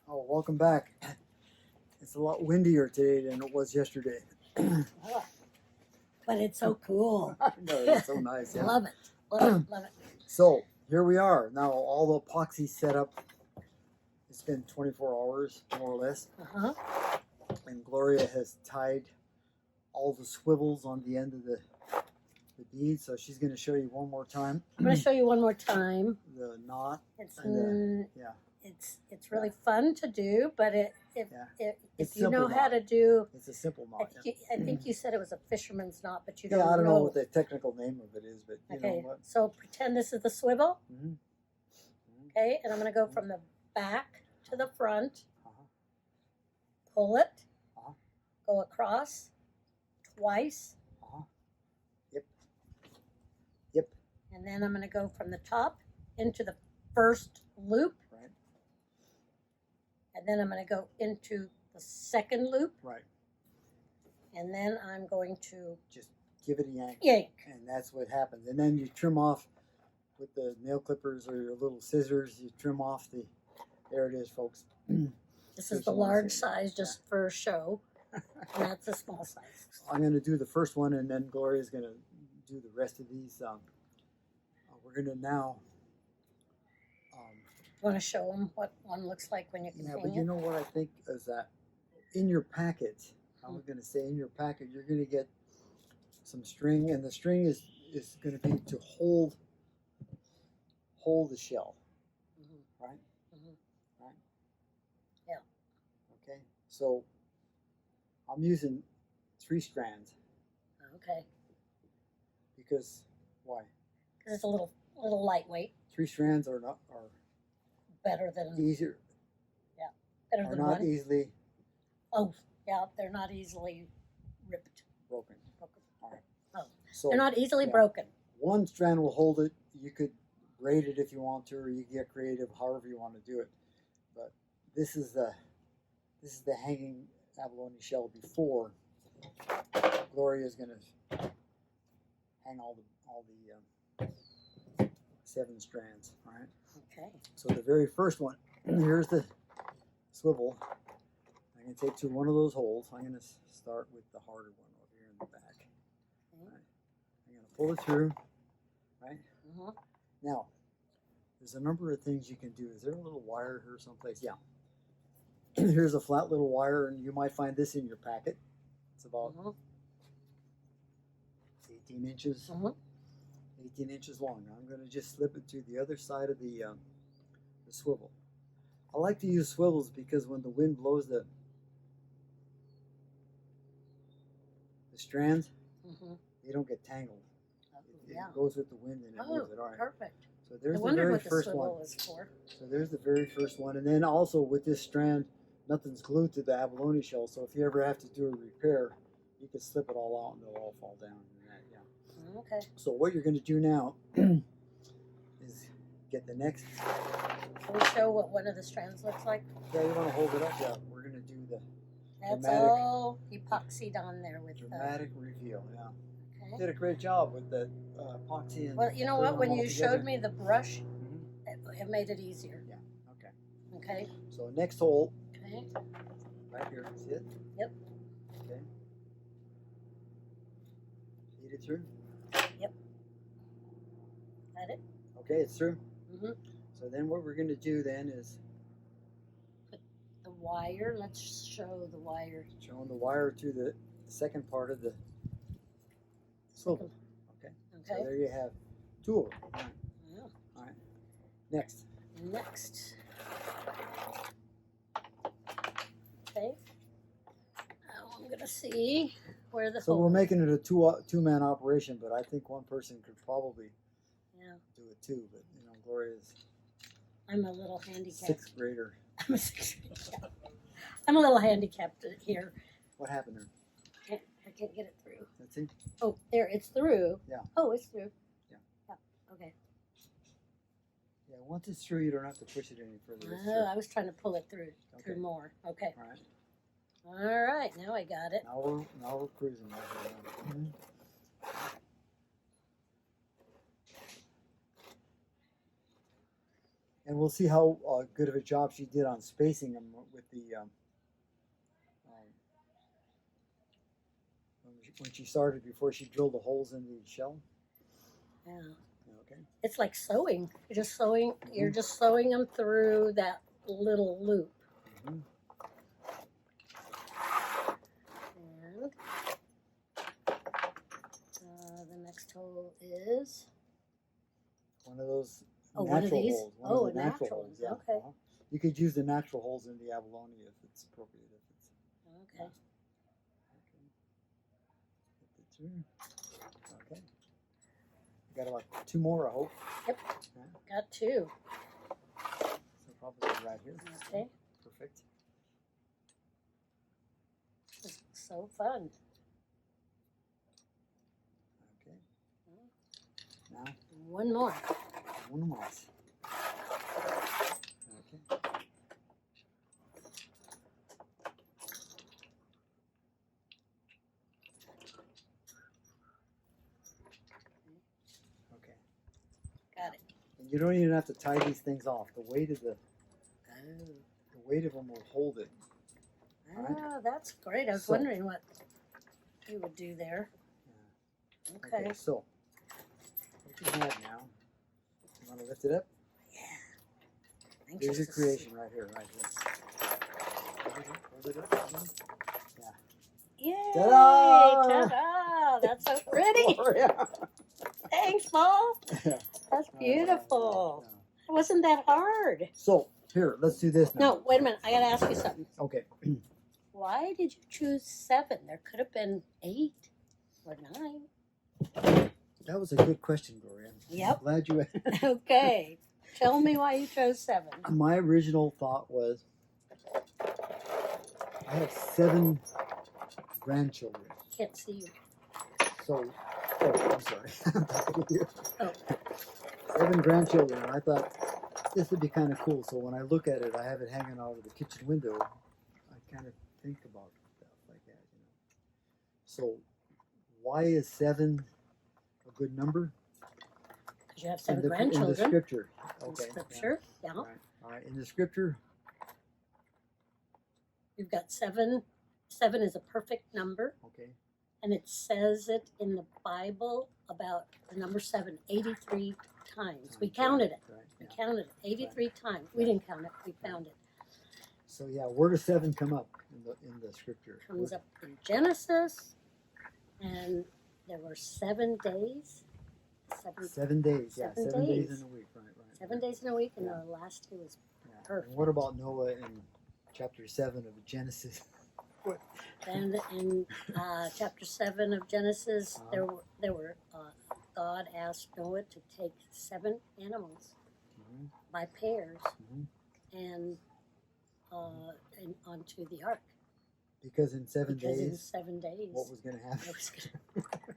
Oh, welcome back. It's a lot windier today than it was yesterday. Oh, but it's so cool. I know, it's so nice. Yeah. Love it. Love it. Love it. So here we are. Now all the epoxy set up. It's been 24 hours, more or less. Uh-huh. And Gloria has tied all the swivels on the end of the bead. So she's going to show you one more time. I'm going to show you one more time. The knot. It's Yeah. It's really fun to do, but if It's you know simple how knot. to do, It's a simple knot. I think you said it was a fisherman's knot, but you Yeah, don't I don't know know what the technical name of it is, but you know Okay, what? so pretend this is the swivel. Mhm. Okay, and I'm going to go from the back to the front, Uh-huh. pull it, Uh-huh. go across twice, Uh-huh. Yep. Yep. and then I'm going to go from the top into the first loop. Right. And then I'm going to go into the second loop, Right. and then I'm going to Just give it a yank. yank. And that's what happens. And then you trim off with the nail clippers or your little scissors. You trim off the. There it is, folks. This is the large size just for show, and that's the small size. I'm going to do the first one, and then Gloria's going to do the rest of these. We're going to now. Want to show them what one looks like when you can Yeah, hang but you it? know what I think is that in your packet, I was going to say in your packet, you're going to get some string, and the string is going to be to hold the shell, Mhm, right? mhm. Right? Yeah. Okay. So I'm using 3 strands Okay, because why? because it's a little lightweight, 3 strands are better than easier, better are than not one. easily Oh, yeah, they're not easily ripped. broken. Broken. All right. Oh, So they're not easily yeah. broken. one strand will hold it. You could braid it if you want to, or you get creative, however you want to do it. But this is the hanging abalone shell before Gloria is going to hang all the 7 strands. All right. Okay. So the very first one, here's the swivel. I'm going to take one of those holes. I'm going to start with the harder one over here in the back. Okay. Right. I'm going to pull it through. Right. Uh-huh. Now, there's a number of things you can do. Is there a little wire here someplace? Yeah. Here's a flat little wire, and you might find this in your packet. It's about 18 inches. 18 inches long. Now I'm going to just slip it to the other side of the swivel. I like to use swivels because when the wind blows the strands, they don't get tangled. It goes with the wind and it moves it. All right. Perfect. So there's I the wondered very what the first swivel one. was for. So there's the very first one, and then also with this strand, nothing's glued to the abalone shell. So if you ever have to do a repair, you can slip it all out and they'll all fall down. Yeah. Okay. So what you're going to do now is get the next. Can we show what one of the strands looks like? Yeah, you want to hold it up. Yeah, we're going to do the That's dramatic, all epoxied on there with dramatic reveal. Yeah. Okay. Did a great job with the epoxy. And well, you know putting what? When them all you together. showed me the brush, it made it easier. Yeah. Okay. Okay. So next hole. Okay. Right here. See it? Yep. Okay. Feed it through. Yep. Got it? Okay, it's through. Mm-hmm. So then what we're going to do then is Put the wire. Let's show the wire. showing the wire to the second part of the swivel. Okay. So Okay. there you have 2 of them. All right. Yeah. All right. Next. Next. Okay. Now I'm gonna see where the So hole we're is. making it a two-man operation, but I think one person could probably Yeah. do it too. But you know, Gloria's I'm a little handicapped. 6th grader. I'm a little handicapped here. What happened there? I can't get it through. That's it. Oh, there, it's through. Yeah. Oh, it's through. Yeah. Okay. Yeah. Once it's through, you don't have to push it any further. It's I was trying to pull it through Okay. more. Okay. All right. All right. Now I got it. Now we're cruising. Right now. And we'll see how good of a job she did on spacing them with the when she started before she drilled the holes in the shell. Yeah. Okay. It's like sewing. You're Mhm. just sewing them through that little loop. Mhm. And the next hole is One of those one of natural these. holes. One Oh, of the a natural natural holes. one. Yeah. Okay. You could use the natural holes in the abalone if it's appropriate. If it's Okay. okay. Get the two. Okay. You got about two more, I hope. Yep. Yeah. Got two. So probably right here. Okay. Perfect. This is so fun. Okay. Now One more. one more. Okay. Okay. Got it. And you don't even have to tie these things off. The weight of the weight of them will hold it. Alright. Ah, that's great. I was So- wondering what you would do there. Yeah. Okay. So what you have now? You want to lift it up? Yeah. Here's your Anxious to creation right here, right here. Hold it up. Yeah. Yay! Ta-da! Ta-da! That's so pretty. Yeah. Thanks, Paul. Yeah. That's beautiful. Yeah. It wasn't that hard. So here, let's do this now. No, wait a minute. I gotta ask you something. Okay. Why did you choose 7? There could have been 8 or 9. That was a good question, Gloria. Yep. I'm glad you. Okay. Tell me why you chose 7. My original thought was I have 7 grandchildren. Can't see you. So, I'm sorry. Oh. 7 grandchildren. And I thought this would be kind of cool. So when I look at it, I have it hanging out of the kitchen window. I kind of think about stuff like that, you know. So why is 7 a good number? Because you have In 7 the grandchildren. scripture. In Okay. scripture. Yeah. All right. All right. In the scripture. You've got 7. 7 is a perfect number. Okay. And it says it in the Bible about the number 7 83 times. We counted it. Right. We Yeah. counted it 83 times. We didn't count it. We found it. So yeah, where does 7 come up in the scripture? It comes up in Genesis, and there were 7 days. 7 days. Yeah, 7 7 days days. in a week. Right. Right. 7 days in a week, and Yeah. the last 2 was Yeah. perfect. And what about Noah in chapter 7 of Genesis? And in chapter 7 of Genesis, there were God asked Noah to take 7 animals Mhm. by pairs Mhm. and onto the ark. Because in 7 Because in days, 7 days, what was going to happen? it was gonna-